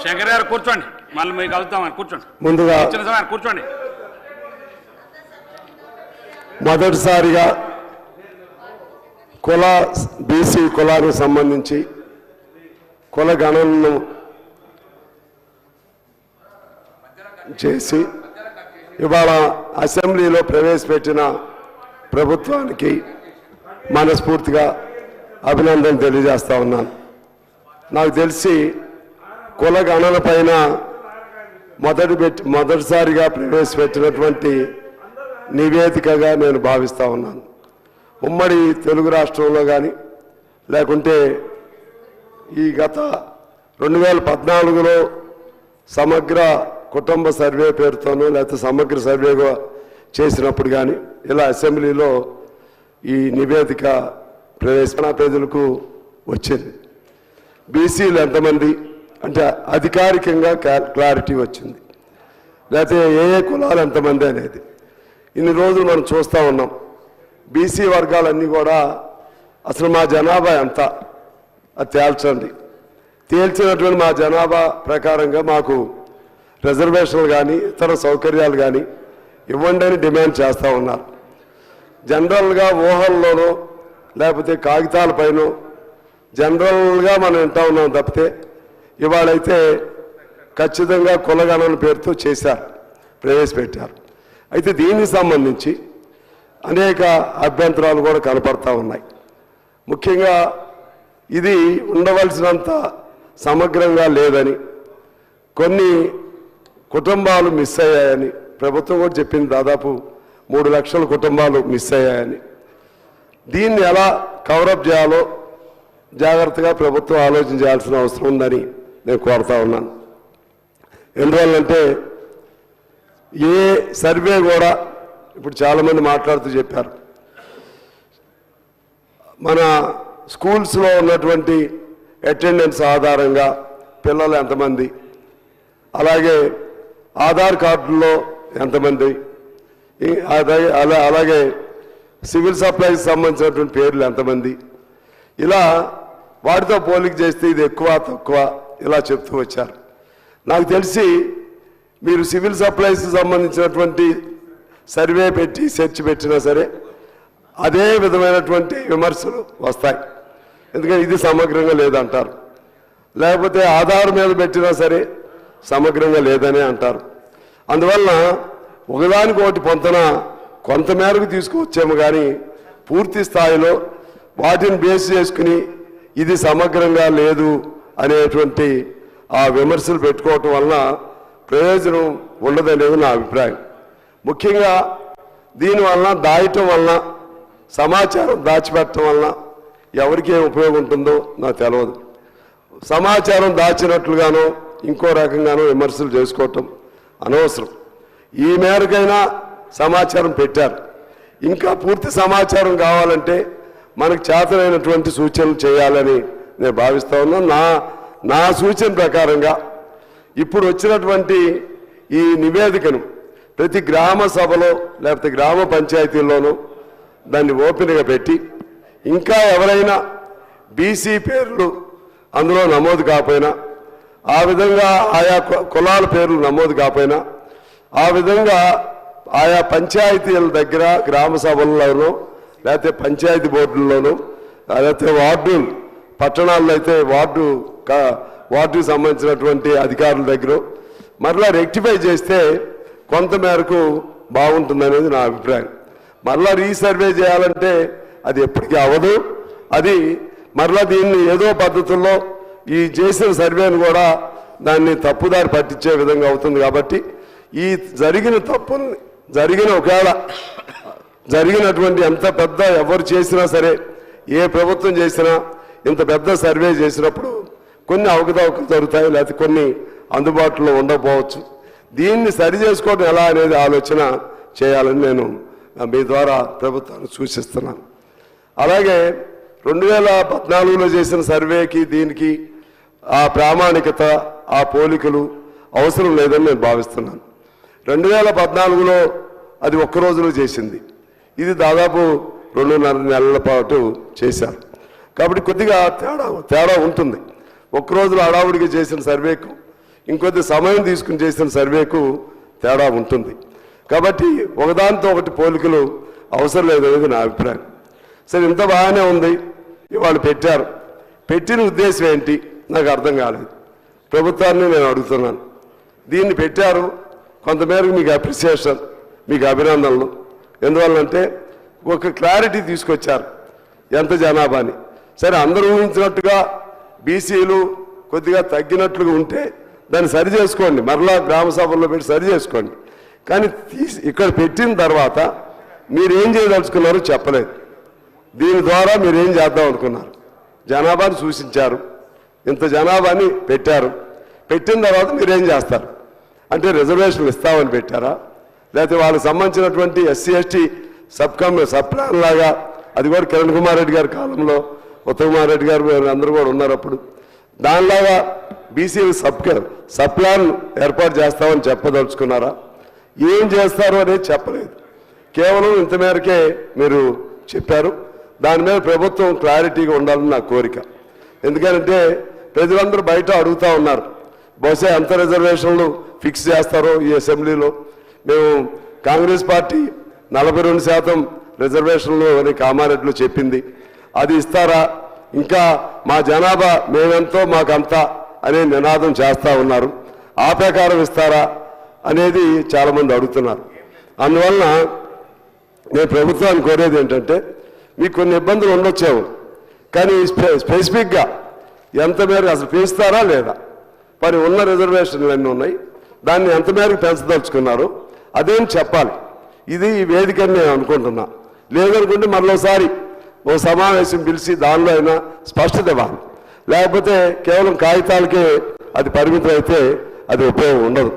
శంకర్ గారు కూర్చోండి, మళ్ళీ మీకు కలుద్దామని కూర్చోండి. ముందుగా కూర్చోండి. మొదటిసారిగా కుల బీసీ కులానికి సంబంధించి కుల గణనను చేసి ఇవాళ అసెంబ్లీలో ప్రవేశపెట్టిన ప్రభుత్వానికి మనస్ఫూర్తిగా అభినందన తెలియజేస్తా ఉన్నాను. నాకు తెలిసి కుల గణన పైన మొదటిసారిగా ప్రవేశపెట్టినటువంటి నివేదికగా నేను భావిస్తూ ఉన్నాను. ఉమ్మడి తెలుగు రాష్ట్రంలో కానీ లేకుంటే ఈ గత 2014లో సమగ్ర కుటుంబ సర్వే పేరుతోనూ లేకపోతే సమగ్ర సర్వేగా చేసినప్పుడు కానీ ఇలా అసెంబ్లీలో ఈ నివేదిక ప్రవేశన ప్రజలకు వచ్చింది. బీసీలు ఎంతమంది అంటే అధికారికంగా క్లారిటీ వచ్చింది, లేకపోతే ఏ కులాలు ఎంతమంది అనేది. ఇన్ని రోజులు మనం చూస్తూ ఉన్నాం. బీసీ వర్గాలన్నీ కూడా అసలు మా జనాభా ఎంత అది తేల్చండి, తేల్చినటువంటి మా జనాభా ప్రకారంగా మాకు రిజర్వేషన్లు కానీ ఇతర సౌకర్యాలు కానీ ఇవ్వండి అని డిమాండ్ చేస్తూ ఉన్నారు. జనరల్గా ఊహల్లోనో లేకపోతే కాగితాలపైనో జనరల్గా మనం వింటూ ఉన్నాం తప్పితే ఇవాళైతే ఖచ్చితంగా కులగణన పేరుతో చేశారు, ప్రవేశపెట్టారు. అయితే దీనికి సంబంధించి అనేక అభ్యంతరాలు కూడా కనపడతా ఉన్నాయి. ముఖ్యంగా ఇది ఉండవలసినంత సమగ్రంగా లేదని, కొన్ని కుటుంబాలు మిస్ అయ్యాయని ప్రభుత్వం కూడా చెప్పింది. దాదాపు 3 లక్షల కుటుంబాలు మిస్ అయ్యాయని. దీన్ని ఎలా కవరప్ చేయాలో జాగ్రత్తగా ప్రభుత్వం ఆలోచన చేయాల్సిన అవసరం ఉందని నేను కోరుతా ఉన్నాను. ఎందువల్లంటే ఏ సర్వే కూడా ఇప్పుడు చాలామంది మాట్లాడుతూ చెప్పారు, మన స్కూల్స్లో ఉన్నటువంటి అటెండెన్స్ ఆధారంగా పిల్లలు ఎంతమంది, అలాగే ఆధార్ కార్డుల్లో ఎంతమంది, అలాగే సివిల్ సప్లైకి సంబంధించినటువంటి పేర్లు ఎంతమంది, ఇలా వాటితో పోలిక చేస్తే ఇది ఎక్కువ తక్కువ ఇలా చెప్తూ వచ్చారు. నాకు తెలిసి మీరు సివిల్ సప్లైస్కి సంబంధించినటువంటి సర్వే పెట్టి సెర్చ్ పెట్టినా సరే అదే విధమైనటువంటి విమర్శలు వస్తాయి. ఎందుకంటే ఇది సమగ్రంగా లేదంటారు, లేకపోతే ఆధార్ మీద పెట్టినా సరే సమగ్రంగా లేదని అంటారు. అందువలన ఒకదానికి ఒకటి పొంతన కొంతమేరకు తీసుకువచ్చాము, కానీ పూర్తి స్థాయిలో వాటిని బేస్ చేసుకుని ఇది సమగ్రంగా లేదు అనేటువంటి ఆ విమర్శలు పెట్టుకోవటం వలన ప్రయోజనం ఉండదనేది నా అభిప్రాయం. ముఖ్యంగా దీనివలన దాయటం వలన, సమాచారం దాచిపెట్టడం వలన ఎవరికి ఏం ఉపయోగం ఉంటుందో నాకు తెలియదు. సమాచారం దాచినట్లుగానో ఇంకో రకంగానో విమర్శలు చేసుకోవటం అనవసరం. ఈ మేరకైనా సమాచారం పెట్టారు. ఇంకా పూర్తి సమాచారం కావాలంటే మనకు చేతనైనటువంటి సూచనలు చేయాలని నేను భావిస్తా ఉన్నాను. నా సూచన ప్రకారంగా ఇప్పుడు వచ్చినటువంటి ఈ నివేదికను ప్రతి గ్రామ సభలో లేకపోతే గ్రామ పంచాయతీల్లోనూ దాన్ని ఓపెన్గా పెట్టి, ఇంకా ఎవరైనా బీసీ పేర్లు అందులో నమోదు కాకపోయినా, ఆ విధంగా ఆయా కులాల పేర్లు నమోదు కాకపోయినా, ఆ విధంగా ఆయా పంచాయతీల దగ్గర గ్రామ సభల్లోనూ లేకపోతే పంచాయతీ బోర్డుల్లోనూ లేకపోతే వార్డులు, పట్టణాల్లో అయితే వార్డుకు సంబంధించినటువంటి అధికారుల దగ్గర మరలా రెక్టిఫై చేస్తే కొంతమేరకు బాగుంటుందనేది నా అభిప్రాయం. మరలా రీసర్వే చేయాలంటే అది ఎప్పటికీ అవ్వదు. అది మరలా దీన్ని ఏదో పద్ధతుల్లో ఈ చేసిన సర్వేను కూడా దాన్ని తప్పుదారి పట్టించే విధంగా అవుతుంది. కాబట్టి ఈ ఒకవేళ జరిగినటువంటి ఎంత పెద్ద ఎవరు చేసినా సరే, ఏ ప్రభుత్వం చేసినా ఇంత పెద్ద సర్వే చేసినప్పుడు కొన్ని అవకతవకలు జరుగుతాయి, లేకపోతే కొన్ని అందుబాటులో ఉండకపోవచ్చు. దీన్ని సరి చేసుకోవడం ఎలా అనేది ఆలోచన చేయాలని నేను మీ ద్వారా ప్రభుత్వాన్ని సూచిస్తున్నాను. అలాగే 2014లో చేసిన సర్వేకి దీనికి ఆ ప్రామాణికత, ఆ పోలికలు అవసరం లేదని నేను భావిస్తున్నాను. 2014లో అది ఒక్క రోజులో చేసింది, ఇది దాదాపు 2.5 నెలల పాటు చేశారు. కాబట్టి కొద్దిగా తేడా ఉంటుంది. ఒక్క రోజులో హడావుడిగా చేసిన సర్వేకు ఇంకొద్ది సమయం తీసుకుని చేసిన సర్వేకు తేడా ఉంటుంది. కాబట్టి ఒకదానితో ఒకటి పోలికలు అవసరం లేదనేది నా అభిప్రాయం. సరే, ఇంత బాగానే ఉంది, ఇవాళ పెట్టారు. పెట్టిన ఉద్దేశం ఏంటి నాకు అర్థం కాలేదు. ప్రభుత్వాన్ని నేను అడుగుతున్నాను. దీన్ని పెట్టారు, కొంతమేరకు మీకు అప్రిసియేషన్, మీకు అభినందనలు. ఎందువల్లంటే ఒక క్లారిటీ తీసుకొచ్చారు ఎంత జనాభాని. సరే, అందరూ ఊహించినట్టుగా బీసీలు కొద్దిగా తగ్గినట్లుగా ఉంటే దాన్ని సరి చేసుకోండి, మరలా గ్రామ సభల్లో పెట్టి సరి చేసుకోండి. కానీ ఇక్కడ పెట్టిన తర్వాత మీరేం చేయదలుచుకున్నారో చెప్పలేదు. దీని ద్వారా మీరేం చేద్దాం అనుకున్నారు? జనాభాని సూచించారు, ఇంత జనాభాని పెట్టారు. పెట్టిన తర్వాత మీరేం చేస్తారు? అంటే రిజర్వేషన్లు ఇస్తామని పెట్టారా, లేకపోతే వాళ్ళకి సంబంధించినటువంటి ఎస్సీ ఎస్టీ సబ్ ప్లాన్ లాగా, అది కూడా కిరణ్ కుమార్ రెడ్డి గారి కాలంలో ఉత్తమ్ కుమార్ రెడ్డి గారు అందరూ కూడా ఉన్నారు అప్పుడు, దానిలాగా బీసీ సబ్ ప్లాన్ ఏర్పాటు చేస్తామని చెప్పదలుచుకున్నారా? ఏం చేస్తారు అనేది చెప్పలేదు. కేవలం ఇంత మేరకే మీరు చెప్పారు. దాని మీద ప్రభుత్వం క్లారిటీగా ఉండాలని నా కోరిక. ఎందుకంటే ప్రజలందరూ బయట అడుగుతూ ఉన్నారు, బహుశా ఎంత రిజర్వేషన్లు ఫిక్స్ చేస్తారో ఈ అసెంబ్లీలో. మేము కాంగ్రెస్ పార్టీ 42% రిజర్వేషన్లు అని కామారెడ్డిలో చెప్పింది, అది ఇస్తారా? ఇంకా మా జనాభా మేమెంతో మాకంతా అనే నినాదం చేస్తూ ఉన్నారు, ఆ ప్రకారం ఇస్తారా అనేది చాలామంది అడుగుతున్నారు. అందువలన నేను ప్రభుత్వాన్ని కోరేది ఏంటంటే, మీకు కొన్ని ఇబ్బందులు ఉండొచ్చేమో, కానీ స్పెసిఫిక్గా ఎంత మేరకు అసలు పెంచుతారా లేదా, మరి ఉన్న రిజర్వేషన్లు అన్నీ ఉన్నాయి, దాన్ని ఎంత మేరకు పెంచదలుచుకున్నారు అదేం చెప్పాలి. ఇది ఈ వేదిక అని నేను అనుకుంటున్నా. లేదనుకుంటే మరోసారి ఓ సమావేశం పిలిచి దానిలో అయినా స్పష్టత ఇవ్వాలి. లేకపోతే కేవలం కాగితాలకే అది పరిమితం అయితే అది ఉపయోగం ఉండదు.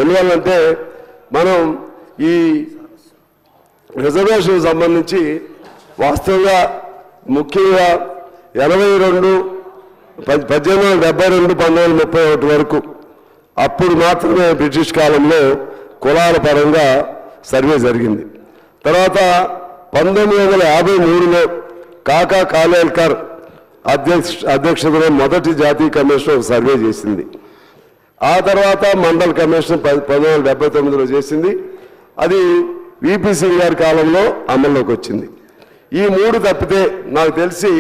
ఎందువల్లంటే మనం ఈ రిజర్వేషన్ సంబంధించి వాస్తవంగా ముఖ్యంగా 1872, 1931 వరకు అప్పుడు మాత్రమే బ్రిటిష్ కాలంలో కులాల పరంగా సర్వే జరిగింది. తర్వాత 1953లో కాకా కాలేల్కర్ అధ్యక్షతలో మొదటి జాతీయ కమిషన్ ఒక సర్వే చేసింది. ఆ తర్వాత మండల్ కమిషన్ 1979లో చేసింది. అది విపి సింగ్ గారి కాలంలో అమల్లోకి వచ్చింది. ఈ మూడు తప్పితే నాకు తెలిసి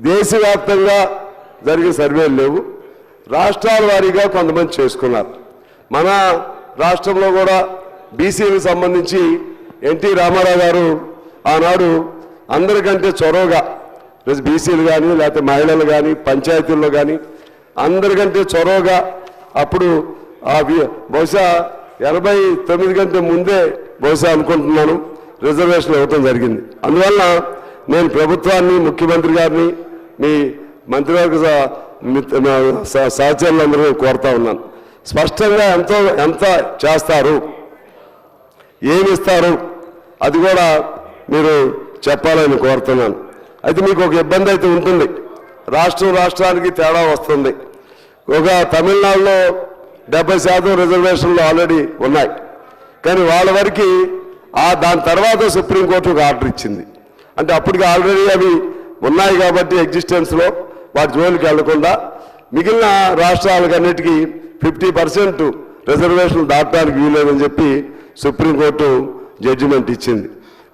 దేశవ్యాప్తంగా జరిగే సర్వేలు లేవు. రాష్ట్రాల వారీగా కొంతమంది చేసుకున్నారు. మన రాష్ట్రంలో కూడా బీసీలకు సంబంధించి ఎన్టీ రామారావు గారు ఆనాడు అందరికంటే చొరవగా బీసీలు కానీ లేకపోతే మహిళలు కానీ పంచాయతీల్లో కానీ అందరికంటే చొరవగా అప్పుడు బహుశా 89 కంటే ముందే బహుశా అనుకుంటున్నాను రిజర్వేషన్ ఇవ్వటం జరిగింది. అందువల్ల నేను ప్రభుత్వాన్ని, ముఖ్యమంత్రి గారిని, మీ మంత్రివర్గ సహచరులందరూ కోరుతా ఉన్నాను, స్పష్టంగా ఎంత చేస్తారు, ఏమిస్తారు అది కూడా మీరు చెప్పాలని కోరుతున్నాను. అయితే మీకు ఒక ఇబ్బంది అయితే ఉంటుంది, రాష్ట్రానికి తేడా వస్తుంది. ఒక తమిళనాడులో 70% రిజర్వేషన్లు ఆల్రెడీ ఉన్నాయి, కానీ వాళ్ళ వరకు దాని తర్వాత సుప్రీంకోర్టు ఒక ఆర్డర్ ఇచ్చింది. అంటే అప్పటికి ఆల్రెడీ అవి ఉన్నాయి కాబట్టి ఎగ్జిస్టెన్స్లో వాటి జోలికి వెళ్లకుండా మిగిలిన రాష్ట్రాలకన్నిటికీ 50% రిజర్వేషన్లు దాటడానికి వీలేదని చెప్పి సుప్రీంకోర్టు జడ్జిమెంట్ ఇచ్చింది.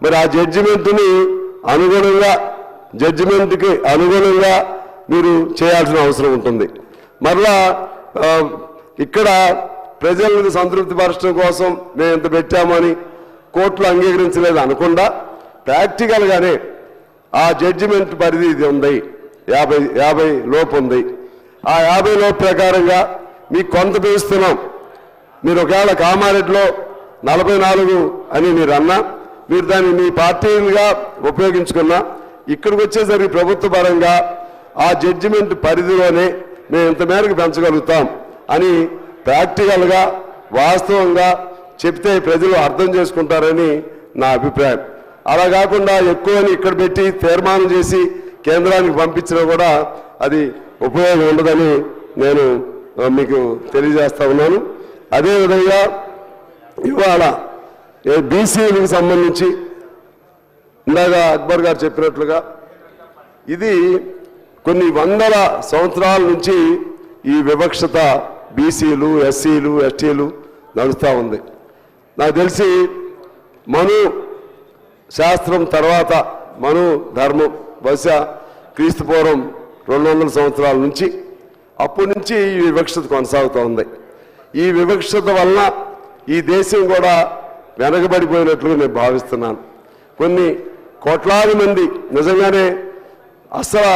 మరి ఆ జడ్జిమెంట్కి అనుగుణంగా మీరు చేయాల్సిన అవసరం ఉంటుంది. మరలా ఇక్కడ ప్రజలను సంతృప్తిపరచడం కోసం మేము ఇంత పెట్టామని కోర్టులు అంగీకరించలేదు అనకుండా ప్రాక్టికల్గానే ఆ జడ్జిమెంట్ పరిధి ఇది ఉంది, 50 లోపు ఉంది. ఆ 50 లోపు ప్రకారంగా మీకు కొంత పెంచుతున్నాం. మీరు ఒకవేళ కామారెడ్డిలో 44 అని మీరు అన్నా, మీరు దాన్ని మీ పార్టీలుగా ఉపయోగించుకున్నా, ఇక్కడికి వచ్చేసరికి ప్రభుత్వ పరంగా ఆ జడ్జిమెంట్ పరిధిలోనే మేము ఇంత మేరకు పెంచగలుగుతాం అని ప్రాక్టికల్గా వాస్తవంగా చెప్తే ప్రజలు అర్థం చేసుకుంటారని నా అభిప్రాయం. అలా కాకుండా ఎక్కువని ఇక్కడ పెట్టి తీర్మానం చేసి కేంద్రానికి పంపించినా కూడా అది ఉపయోగం ఉండదని నేను మీకు తెలియజేస్తా ఉన్నాను. అదేవిధంగా ఇవాళ బీసీలకు సంబంధించి ఇందాక అక్బర్ గారు చెప్పినట్లుగా ఇది కొన్ని వందల సంవత్సరాల నుంచి ఈ వివక్షత బీసీలు, ఎస్సీలు, ఎస్టీలు నడుస్తూ ఉంది. నాకు తెలిసి మను శాస్త్రం తర్వాత మను ధర్మం బహుశా క్రీస్తు పూర్వం 200 సంవత్సరాల నుంచి అప్పటి నుంచి ఈ వివక్షత కొనసాగుతూ ఉంది. ఈ వివక్షత వలన ఈ దేశం కూడా వెనకబడిపోయినట్లు నేను భావిస్తున్నాను. కొన్ని కోట్లాది మంది నిజంగానే అసలు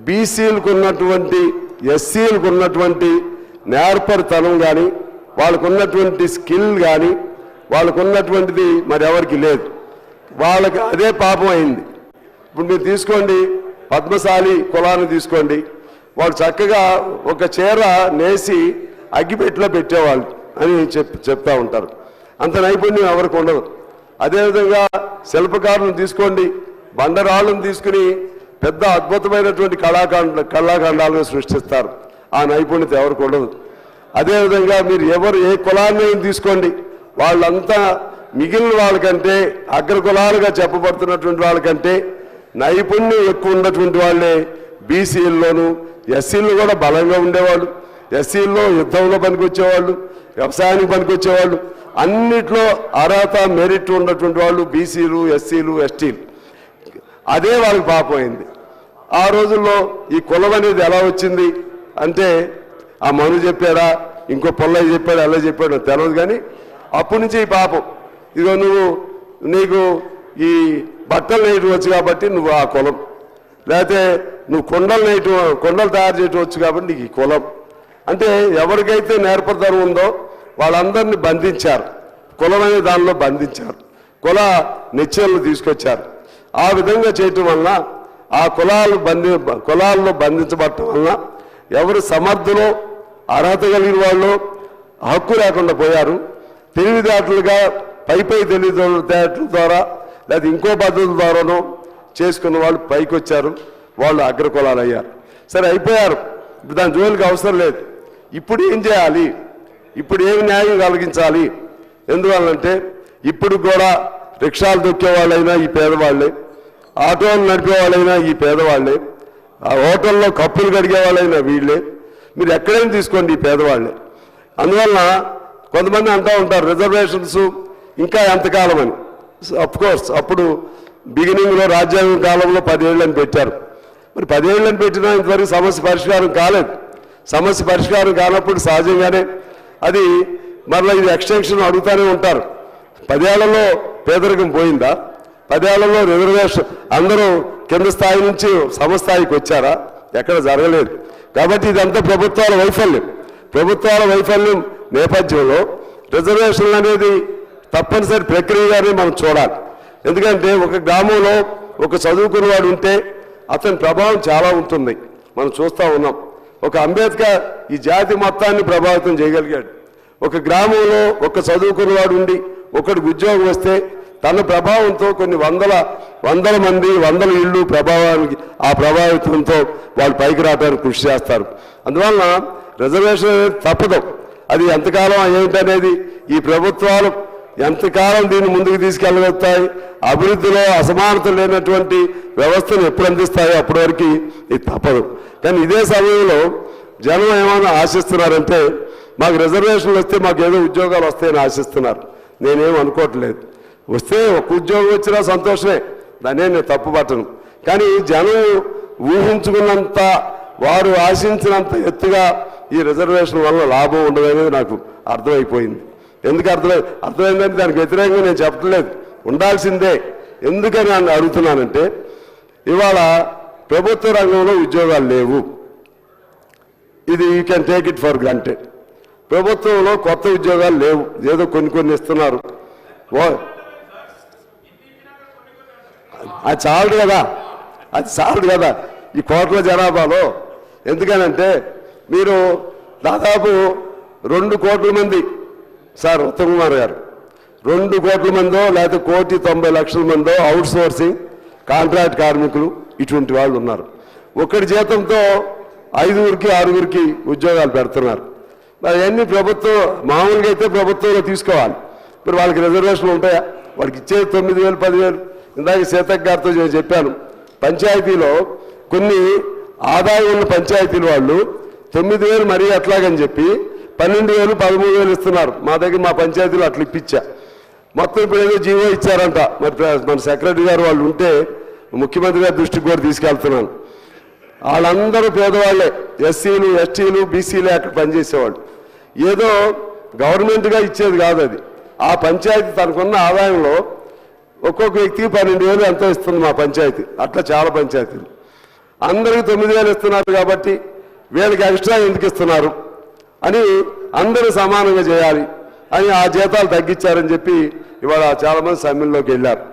బీసీలకు ఉన్నటువంటి, ఎస్సీలకు ఉన్నటువంటి నేర్పరితనం కానీ, వాళ్ళకు ఉన్నటువంటి స్కిల్ కానీ, వాళ్ళకు ఉన్నటువంటిది మరి ఎవరికి లేదు. వాళ్ళకి అదే పాపం అయింది. ఇప్పుడు మీరు తీసుకోండి, పద్మశాలి కులాన్ని తీసుకోండి, వాళ్ళు చక్కగా ఒక చీర నేసి అగ్గిపెట్టిలో పెట్టేవాళ్ళు అని చెప్తా ఉంటారు. అంత నైపుణ్యం ఎవరికి ఉండదు. అదేవిధంగా శిల్పకారులను తీసుకోండి, బండరాళ్ళను తీసుకుని పెద్ద అద్భుతమైనటువంటి కళాఖండాలను సృష్టిస్తారు. ఆ నైపుణ్యత ఎవరికి ఉండదు. అదేవిధంగా మీరు ఏ కులాన్ని తీసుకోండి, వాళ్ళంతా మిగిలిన వాళ్ళకంటే, అగ్ర కులాలుగా చెప్పబడుతున్నటువంటి వాళ్ళకంటే నైపుణ్యం ఎక్కువ ఉన్నటువంటి వాళ్ళే బీసీల్లోనూ, ఎస్సీల్లో కూడా బలంగా ఉండేవాళ్ళు. ఎస్సీల్లో యుద్ధంలో పనికొచ్చేవాళ్ళు, వ్యవసాయానికి పనికొచ్చేవాళ్ళు, అన్నిట్లో అర్హత మెరిట్ ఉన్నటువంటి వాళ్ళు బీసీలు, ఎస్సీలు, ఎస్టీలు. అదే వాళ్ళకి పాపం అయింది. ఆ రోజుల్లో ఈ కులం అనేది ఎలా వచ్చింది అంటే, ఆ మను చెప్పాడా, ఇంకో పొల్లయ్య చెప్పాడు, అలా చెప్పాడు తెలియదు. కానీ అప్పటి నుంచి ఈ పాపం, ఇదిగో నీకు ఈ బట్టలు నేయటం వచ్చు కాబట్టి నువ్వు ఆ కులం, లేకపోతే నువ్వు కొండలు తయారు చేయటం వచ్చు కాబట్టి నీకు ఈ కులం. అంటే ఎవరికైతే నేర్పరితనం ఉందో వాళ్ళందరినీ బంధించారు, కులం అనే దానిలో బంధించారు, కుల నిశ్చయాలను తీసుకొచ్చారు. ఆ విధంగా చేయటం వలన ఆ కులాల్లో బంధించబడటం వలన ఎవరు సమర్థులో అర్హత కలిగిన వాళ్ళు హక్కు లేకుండా పోయారు. తెలివితేటలుగా పై తెలివితేటల ద్వారా లేదా ఇంకో పద్ధతుల ద్వారానో చేసుకున్న వాళ్ళు పైకి వచ్చారు, వాళ్ళు అగ్రకులాలు అయ్యారు. సరే అయిపోయారు, ఇప్పుడు దాని జోలికి అవసరం లేదు. ఇప్పుడు ఏం చేయాలి, ఇప్పుడు ఏమి న్యాయం కలిగించాలి? ఎందువల్లంటే ఇప్పుడు కూడా రిక్షాలు దొక్కే వాళ్ళైనా ఈ పేదవాళ్ళే, ఆటోలు నడిపే వాళ్ళైనా ఈ పేదవాళ్ళే, ఆ హోటల్లో కప్పులు కడిగే వాళ్ళైనా వీళ్ళే. మీరు ఎక్కడైనా తీసుకోండి ఈ పేదవాళ్ళే. అందువలన కొంతమంది అంటూ ఉంటారు రిజర్వేషన్స్ ఇంకా ఎంతకాలం అని. కోర్స్ అప్పుడు బిగినింగ్లో రాజ్యాంగ కాలంలో 10 ఏళ్ళని పెట్టారు. మరి 10 ఏళ్ళని పెట్టినా ఇంతవరకు సమస్య పరిష్కారం కాలేదు. సమస్య పరిష్కారం కానప్పుడు సహజంగానే అది మరలా ఇది ఎక్స్టెన్షన్ అడుగుతూనే ఉంటారు. 10 ఏళ్లలో పేదరికం పోయిందా? 10 ఏళ్లలో రిజర్వేషన్ అందరూ కింద స్థాయి నుంచి సమస్థాయికి వచ్చారా? ఎక్కడ జరగలేదు. కాబట్టి ఇదంతా ప్రభుత్వాల వైఫల్యం నేపథ్యంలో రిజర్వేషన్లు అనేది తప్పనిసరి ప్రక్రియగానే మనం చూడాలి. ఎందుకంటే ఒక గ్రామంలో ఒక చదువుకున్నవాడు ఉంటే అతని ప్రభావం చాలా ఉంటుంది. మనం చూస్తూ ఉన్నాం. ఒక అంబేద్కర్ ఈ జాతి మొత్తాన్ని ప్రభావితం చేయగలిగాడు. ఒక గ్రామంలో ఒక చదువుకున్నవాడు ఉండి ఒకడికి ఉద్యోగం వస్తే తన ప్రభావంతో కొన్ని వందల మంది, వందల ఇళ్ళు ప్రభావితంతో వాళ్ళు పైకి రావడానికి కృషి చేస్తారు. అందువలన రిజర్వేషన్ అనేది తప్పదు. అది ఎంతకాలం ఏమిటనేది ఈ ప్రభుత్వాలు ఎంతకాలం దీన్ని ముందుకు తీసుకెళ్ళగలుగుతాయి, అభివృద్ధిలో అసమానత లేనటువంటి వ్యవస్థను ఎప్పుడు అందిస్తాయో అప్పటి వరకు ఇది తప్పదు. కానీ ఇదే సమయంలో జనం ఏమైనా ఆశిస్తున్నారంటే మాకు రిజర్వేషన్లు వస్తే మాకు ఏదో ఉద్యోగాలు వస్తాయని ఆశిస్తున్నారు. నేనేం అనుకోవట్లేదు. వస్తే ఒక ఉద్యోగం వచ్చినా సంతోషమే, దాన్నే నేను తప్పు పట్టను. కానీ జనం ఊహించుకున్నంత, వారు ఆశించినంత ఎత్తుగా ఈ రిజర్వేషన్ వల్ల లాభం ఉండదనేది నాకు అర్థమైపోయింది. ఎందుకు అర్థమైందంటే దానికి వ్యతిరేకంగా నేను చెప్పట్లేదు, ఉండాల్సిందే. ఎందుకని నన్ను అడుగుతున్నానంటే ఇవాళ ప్రభుత్వ రంగంలో ఉద్యోగాలు లేవు. ఇది you can take it for granted. ప్రభుత్వంలో కొత్త ఉద్యోగాలు లేవు, ఏదో కొన్ని ఇస్తున్నారు. అది చాలదు కదా ఈ కోట్ల జనాభాలో. ఎందుకనంటే మీరు దాదాపు 2 కోట్ల మంది, సార్ ఉత్తమ్ కుమార్ గారు, 2 కోట్ల మందో లేకపోతే 1,90,00,000 మందో అవుట్ సోర్సింగ్ కాంట్రాక్ట్ కార్మికులు ఇటువంటి వాళ్ళు ఉన్నారు. ఒకటి జీతంతో 5గురికి 6గురికి ఉద్యోగాలు పెడుతున్నారు. మరి అన్ని ప్రభుత్వం మామూలుగా అయితే ప్రభుత్వంలో తీసుకోవాలి. ఇప్పుడు వాళ్ళకి రిజర్వేషన్లు ఉంటాయా? వాళ్ళకి ఇచ్చేది 9,000 10,000. ఇందాక సీతక్ గారితో నేను చెప్పాను, పంచాయతీలో కొన్ని ఆదాయం ఉన్న పంచాయతీలు వాళ్ళు 9,000 మరీ అట్లాగని చెప్పి 12,000 13,000 ఇస్తున్నారు. మా దగ్గర మా పంచాయతీలు అట్లా ఇప్పించా. మొత్తం ఇప్పుడు ఏదో జీవో ఇచ్చారంట. మరి మన సెక్రటరీ గారు వాళ్ళు ఉంటే ముఖ్యమంత్రి గారి దృష్టికి కూడా తీసుకెళ్తున్నాను. వాళ్ళందరూ పేదవాళ్ళే, ఎస్సీలు ఎస్టీలు బీసీలే అక్కడ పనిచేసేవాళ్ళు. ఏదో గవర్నమెంట్గా ఇచ్చేది కాదు అది. ఆ పంచాయతీ తనకున్న ఆదాయంలో ఒక్కొక్క వ్యక్తికి 12,000 ఎంతో ఇస్తుంది మా పంచాయతీ. అట్లా చాలా పంచాయతీలు. అందరికి 9,000 ఇస్తున్నారు కాబట్టి వీళ్ళకి ఎక్స్ట్రా ఎందుకు ఇస్తున్నారు అని అందరూ సమానంగా చేయాలి అని ఆ జీతాలు తగ్గించారని చెప్పి ఇవాళ చాలామంది సమ్మెల్లోకి వెళ్ళారు.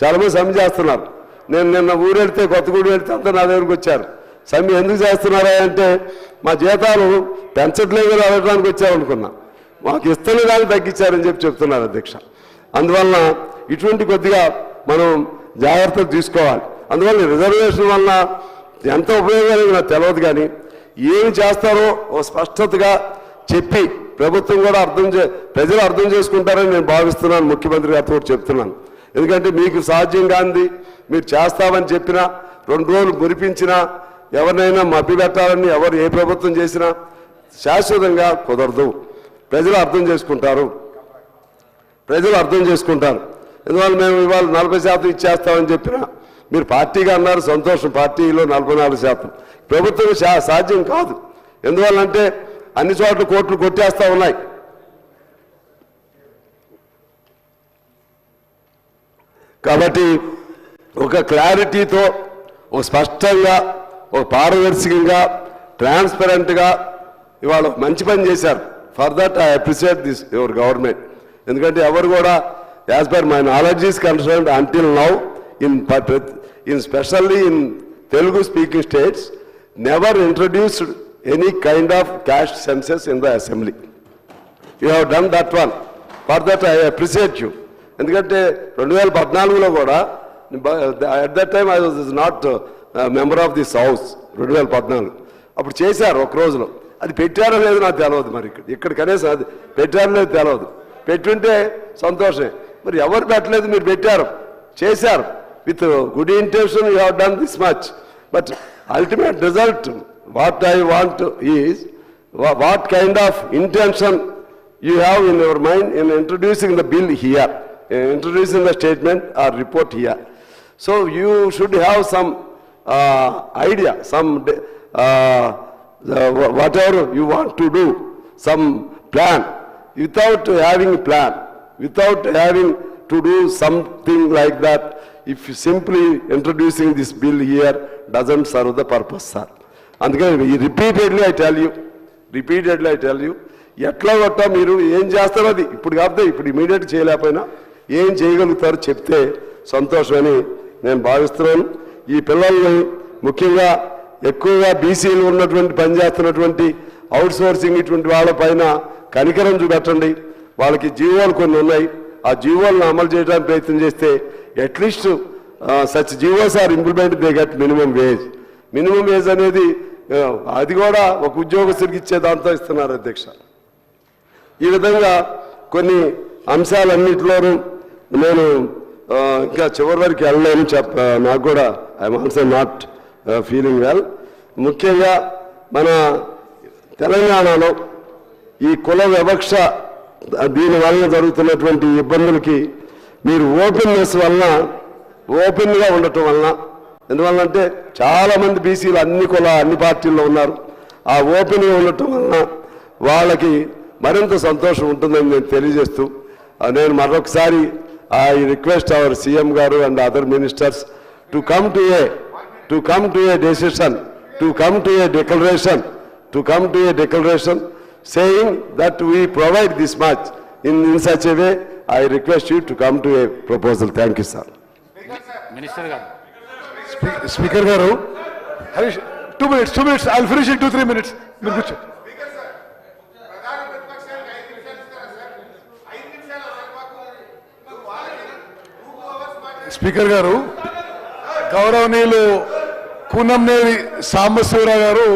చాలామంది సమ్మె చేస్తున్నారు. నేను నిన్న ఊరెళ్తే కొత్తగూడు వెళ్తే అంతా నా దగ్గరికి వచ్చారు. సమ్మె ఎందుకు చేస్తున్నారా అంటే మా జీతాలు పెంచట్లేదు అడగడానికి వచ్చారనుకున్నా. మాకు ఇస్తున్న కానీ తగ్గించారని చెప్పి చెప్తున్నారు అధ్యక్ష. అందువలన ఇటువంటి కొద్దిగా మనం జాగ్రత్తలు తీసుకోవాలి. అందువల్ల రిజర్వేషన్ వలన ఎంత ఉపయోగాలు నాకు తెలియదు, కానీ ఏమి చేస్తారో ఓ స్పష్టతగా చెప్పి ప్రభుత్వం కూడా ప్రజలు అర్థం చేసుకుంటారని నేను భావిస్తున్నాను. ముఖ్యమంత్రి గారితో కూడా చెప్తున్నాను. ఎందుకంటే మీకు సాధ్యం కానిది మీరు చేస్తామని చెప్పినా 2 రోజులు మురిపించినా ఎవరినైనా మభ్యపెట్టాలని ఎవరు ఏ ప్రభుత్వం చేసినా శాశ్వతంగా కుదరదు. ప్రజలు అర్థం చేసుకుంటారు. ఎందువల్ల మేము ఇవాళ 40% ఇచ్చేస్తామని చెప్పినా మీరు పార్టీగా అన్నారు, సంతోషం. పార్టీలో 44%. ప్రభుత్వం సాధ్యం కాదు. ఎందువల్లంటే అన్ని చోట్ల కోట్లు కొట్టేస్తా ఉన్నాయి. కాబట్టి ఒక క్లారిటీతో, ఒక స్పష్టంగా, ఒక పారదర్శకంగా, ట్రాన్స్పరెంట్గా ఇవాళ మంచి పని చేశారు. For that I appreciate this your government. ఎందుకంటే ఎవరు కూడా as per my knowledge is concerned until now in specially in Telugu speaking states never introduced any kind of cash census in the assembly. You have done that one. For that I appreciate you. ఎందుకంటే 2014లో కూడా at that time I was not a member of this house. 2014 అప్పుడు చేశారు ఒక రోజులో. అది పెట్టారో లేదు నాకు తెలియదు. మరి ఇక్కడ కనీసం అది పెట్టారో లేదు తెలియదు. పెట్టుంటే సంతోషమే. మరి ఎవరు పెట్టలేదు, మీరు పెట్టారు, చేశారు. With good intention you have done this much, but ultimate result what I want is what kind of intention you have in your mind in introducing the bill here, introducing the statement or report here. So you should have some idea, some whatever you want to do, some plan. Without having a plan, without having to do something like that, if you simply introducing this bill here doesn't serve the purpose, sir. అందుకని repeatedly I tell you, ఎట్లా కొట్టా మీరు ఏం చేస్తారో అది ఇప్పుడు కాకపోతే ఇప్పుడు ఇమీడియట్ చేయలేకపోయినా ఏం చేయగలుగుతారో చెప్తే సంతోషమని నేను భావిస్తున్నాను. ఈ పిల్లల్ని ముఖ్యంగా ఎక్కువగా బీసీలు ఉన్నటువంటి పనిచేస్తున్నటువంటి అవుట్ సోర్సింగ్ ఇటువంటి వాళ్ళపైన కనికరం చూపెట్టండి. వాళ్ళకి జీవోలు కొన్ని ఉన్నాయి. ఆ జీవోలను అమలు చేయడానికి ప్రయత్నం చేస్తే at least such GOs are implement they get minimum wage. Minimum wage అనేది అది కూడా ఒక ఉద్యోగస్తుడికి ఇచ్చే దాంతో ఇస్తున్నారు అధ్యక్ష. ఈ విధంగా కొన్ని అంశాలన్నింటిలోనూ నేను ఇంకా చివరి వరకు వెళ్ళలేను. నాకు కూడా I'm also not feeling well. ముఖ్యంగా మన తెలంగాణలో ఈ కుల వివక్ష దీనివల్ల జరుగుతున్నటువంటి ఇబ్బందులకి మీరు ఓపెన్నెస్ వలన, ఓపెన్గా ఉండటం వలన, ఎందువల్లంటే చాలామంది బీసీలు అన్ని పార్టీల్లో ఉన్నారు. ఆ ఓపెన్గా ఉండటం వలన వాళ్ళకి మరింత సంతోషం ఉంటుందని నేను తెలియజేస్తూ నేను మరొకసారి ఐ రిక్వెస్ట్ అవర్ సీఎం గారు and other ministers to come to A decision, to come to A declaration saying that we provide this much in such a way. I request you to come to a proposal. Thank you, sir. Minister garu. Speaker garu, 2 minutes. I'll finish in 2-3 minutes. Mir kuch. Speaker garu, గౌరవనీయులు కూనంనేని సాంబశివరావు గారు